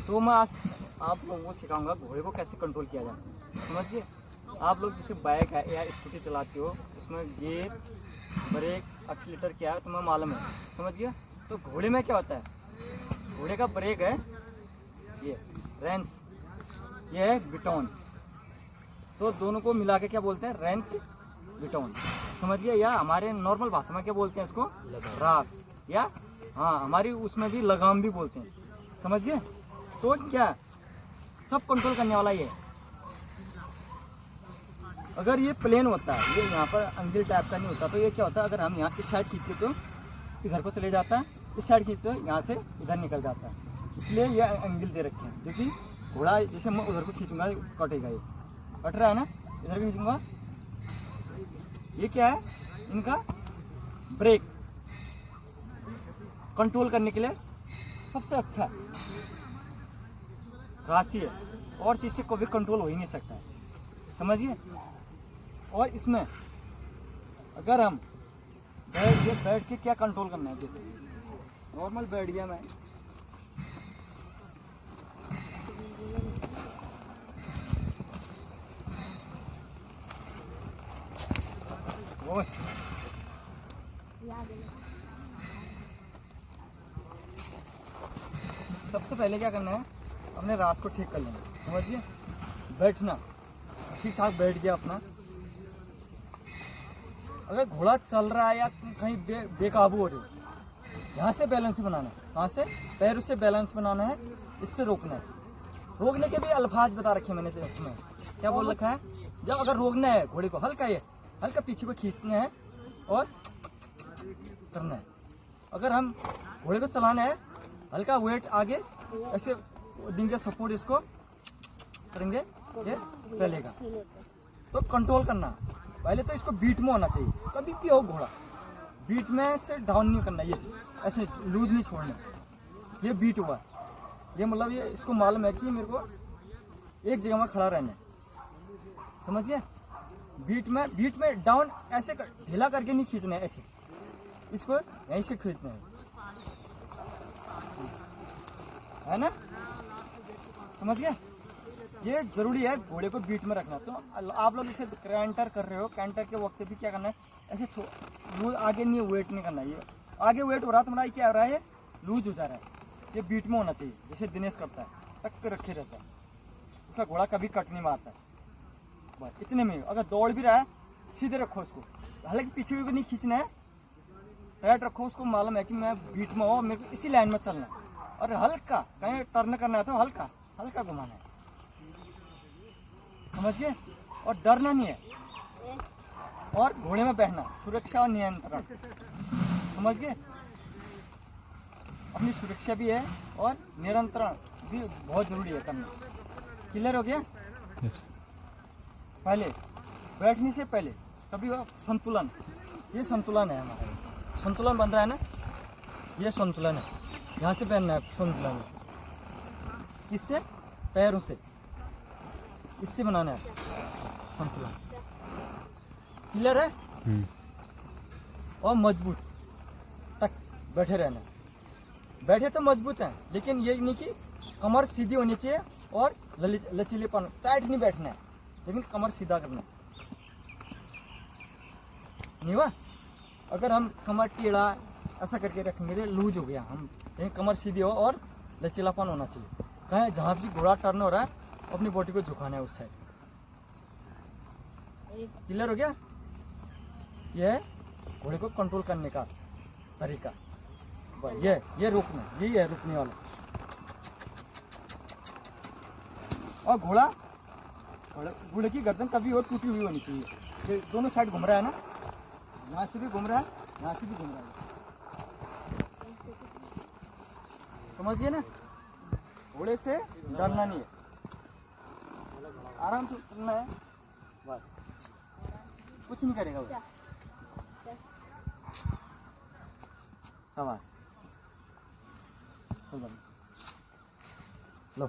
तो मैं आज आप लोगों को सिखाऊंगा घोड़े को कैसे कंट्रोल किया जाता है। समझ गए? आप लोग जैसे बाइक है या स्कूटी चलाते हो, उसमें गियर, ब्रेक, एक्सीलेटर क्या है तुम्हें मालूम है। समझ गया? तो घोड़े में क्या होता है, घोड़े का ब्रेक है ये रेंस, ये है बिटॉन। तो दोनों को मिला के क्या बोलते हैं, रेंस बिटॉन। समझ गया? या हमारे नॉर्मल भाषा में क्या बोलते हैं इसको, राफ्स, या हाँ हमारी उसमें भी लगाम भी बोलते हैं। समझ गए? तो क्या सब कंट्रोल करने वाला ये है। अगर ये प्लेन होता है, ये यहाँ पर एंगल टाइप का नहीं होता, तो ये क्या होता है, अगर हम यहाँ इस साइड खींचते तो इधर को चले जाता है, इस साइड खींचते तो यहाँ से इधर निकल जाता है। इसलिए ये एंगल दे रखे हैं, क्योंकि घोड़ा जैसे मैं उधर को खींचूंगा कटेगा, ये कट रहा है ना, इधर भी खींचूंगा। ये क्या है, इनका ब्रेक कंट्रोल करने के लिए सबसे अच्छा राशि है, और चीज़ से कभी कंट्रोल हो ही नहीं सकता है। समझिए? और इसमें अगर हम बैठ के क्या कंट्रोल करना है, देखो नॉर्मल बैठ गया मैं, वो सबसे पहले क्या करना है, अपने रास को ठीक कर लेना। समझिए? बैठना ठीक ठाक बैठ गया अपना। अगर घोड़ा चल रहा है या कहीं बेकाबू हो रही है, यहाँ से बैलेंस बनाना है, कहाँ से, पैरों से बैलेंस बनाना है, इससे रोकना है। रोकने के भी अल्फाज बता रखे हैं मैंने इसमें, क्या बोल रखा है, जब अगर रोकना है घोड़े को, हल्का ये हल्का पीछे को खींचना है और करना है। अगर हम घोड़े को चलाना है, हल्का वेट आगे ऐसे देंगे सपोर्ट, इसको करेंगे ये चलेगा। तो कंट्रोल करना पहले तो इसको बीट में होना चाहिए, कभी भी हो घोड़ा बीट में से डाउन नहीं करना, ये ऐसे लूज नहीं छोड़ना। ये बीट हुआ, ये मतलब ये इसको मालूम है कि मेरे को एक जगह में खड़ा रहना है। समझिए? बीट में डाउन ऐसे ढीला करके नहीं खींचना है, ऐसे इसको यहीं से खींचना है ना? समझ गए? ये जरूरी है घोड़े को बीट में रखना। तो आप लोग इसे कैंटर कर रहे हो, कैंटर के वक्त भी क्या करना है, ऐसे लूज आगे नहीं वेट नहीं करना। ये आगे वेट हो रहा है तुम्हारा, क्या हो रहा है, ये लूज हो जा रहा है। ये बीट में होना चाहिए, जैसे दिनेश करता है, टक रखे रहता है, उसका घोड़ा कभी कट नहीं मारता है। बस इतने में, अगर दौड़ भी रहा है सीधे रखो उसको, हालांकि पीछे भी नहीं खींचना है, टाइट रखो उसको, मालूम है कि मैं बीट में हो, मेरे को इसी लाइन में चलना है। और हल्का कहीं टर्न करना है तो हल्का हल्का घुमाना है। समझिए? और डरना नहीं है, और घोड़े में बैठना, सुरक्षा और नियंत्रण। समझ गए? अपनी सुरक्षा भी है और नियंत्रण भी बहुत जरूरी है करना। क्लियर हो गया? yes. पहले बैठने से पहले कभी संतुलन, ये संतुलन है हमारा, संतुलन बन रहा है ना, ये संतुलन है, यहाँ से पहनना है संतुलन, किससे, पैरों से, इससे बनाना है संतुलन। क्लियर है? और मजबूत तक बैठे रहना। बैठे तो मजबूत हैं, लेकिन ये नहीं कि कमर सीधी होनी चाहिए और लचीलेपन, टाइट नहीं बैठना है, लेकिन कमर सीधा करना नहीं हुआ। अगर हम कमर टेढ़ा ऐसा करके रखेंगे तो लूज हो गया हम, लेकिन कमर सीधी हो और लचीलापन होना चाहिए। कहीं जहाँ भी घोड़ा टर्न हो रहा है अपनी बॉडी को झुकाना है उस साइड। क्लियर हो गया? ये घोड़े को कंट्रोल करने का तरीका, ये रोकना, यही है रुकने वाला। और घोड़े की गर्दन कभी और टूटी हुई होनी चाहिए। ये दोनों साइड घूम रहा है ना, यहाँ से भी घूम रहा है, यहाँ से भी घूम रहा है। समझिए ना? घोड़े से डरना नहीं है, आराम से करना है, बस कुछ नहीं करेगा वो। शाबाश, लो।